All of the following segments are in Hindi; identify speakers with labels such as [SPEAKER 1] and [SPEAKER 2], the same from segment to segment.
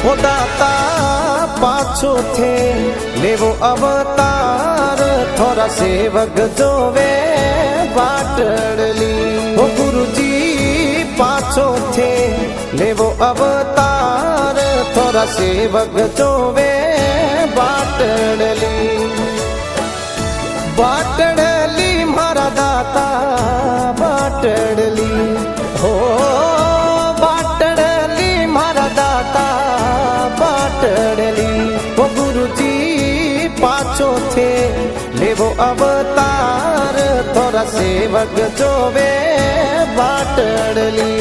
[SPEAKER 1] ओ दाता पाछो थे लेवो अवतार थोड़ा सेवक जोवे बाटड़ली। ओ गुरुजी पाछो थे लेवो अवतार थोड़ा सेवक जोवे बाटड़ली। बाटड़ली मारा दाता बाटड़ली हो बाटड़ली मारा दाता बाटड़ली। वो गुरुजी पाछो थे लेवो अवतार थोड़ा सेवक जोवे बाटड़ली।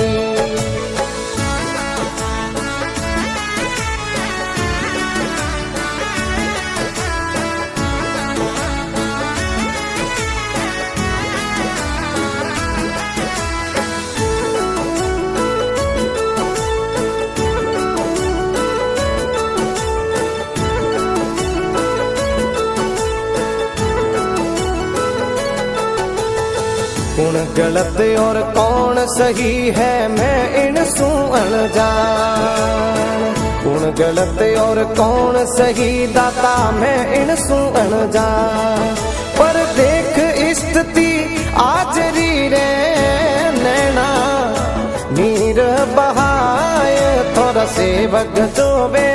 [SPEAKER 1] कौन गलत और कौन सही है मैं इनसू अनजान। कौन गलत और कौन सही दाता मैं इनसू अनजान। पर देख स्थिति आज री रे नैना नीर बहाय थोड़ा सेवक जोवे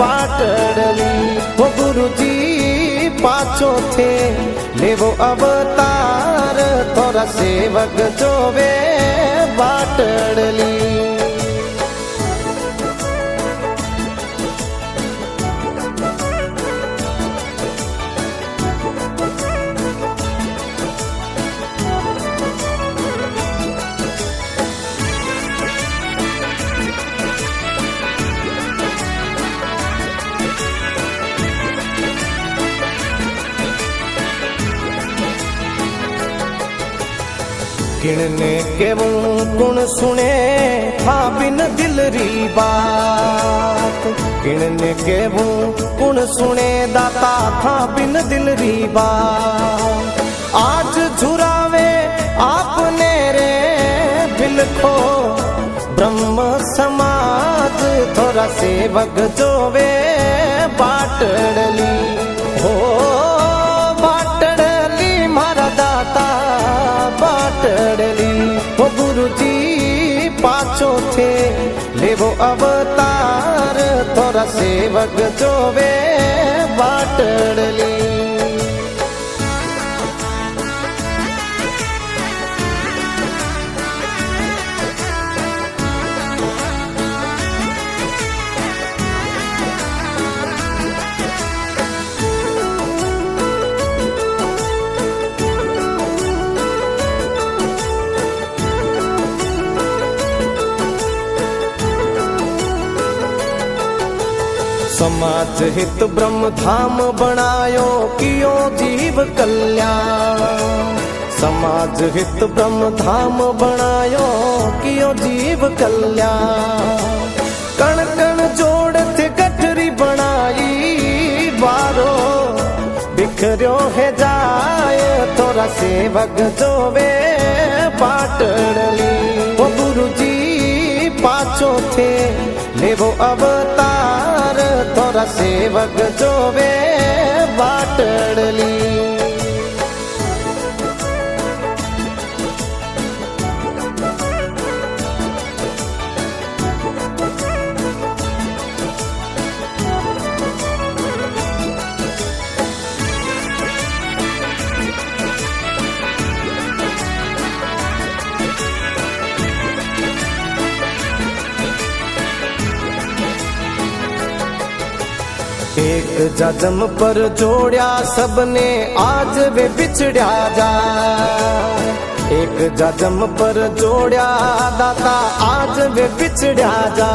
[SPEAKER 1] बाटड़ली। वो गुरुजी पाछो थे लेवो अवतार थोड़ा सेवक जोवे बाटड़ली। किणने के वो कुण सुने था बिन दिल री बात। किणने के वो कुण सुने दाता था बिन दिल री बात। आज झुरावे आपने रे बिलखो ब्रह्म समाज थोड़ा सेवक जोवे बाटड़ली। हो बाटड़ली मारा दाता बाटड़ली। वो गुरुजी पाछो थे लेवो अवतार थोड़ा सेवक जोवे बाटड़ली। समाज हित ब्रह्म धाम बनायो कियो जीव कल्याण। समाज हित ब्रह्म धाम बनायो कियो जीव कल्याण। कण कण जोड़ थे गठरी बनाई बारो बिखरियो है जाय थोड़ा सेवक जोवे बाटड़ली। वो गुरुजी पाछो थे लेवो अवतार थोड़ा सेवक जोवे बाटड़ली। एक जन्म पर जोड़या सबने आज वे बिछड़या जा। एक जन्म पर जोड़या दाता आज वे बिछड़या जा।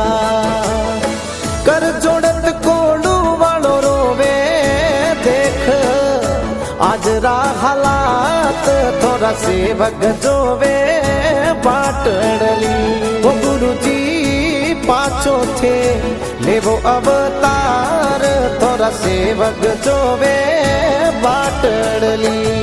[SPEAKER 1] कर जोड़त कोडू वालो रोवे देख आज रा हालात थोड़ा सेवक जोवे बाटड़ली। वो गुरुजी पाछो थे लेवो अवतार थोड़ा सेवक जोवे बाटड़ली।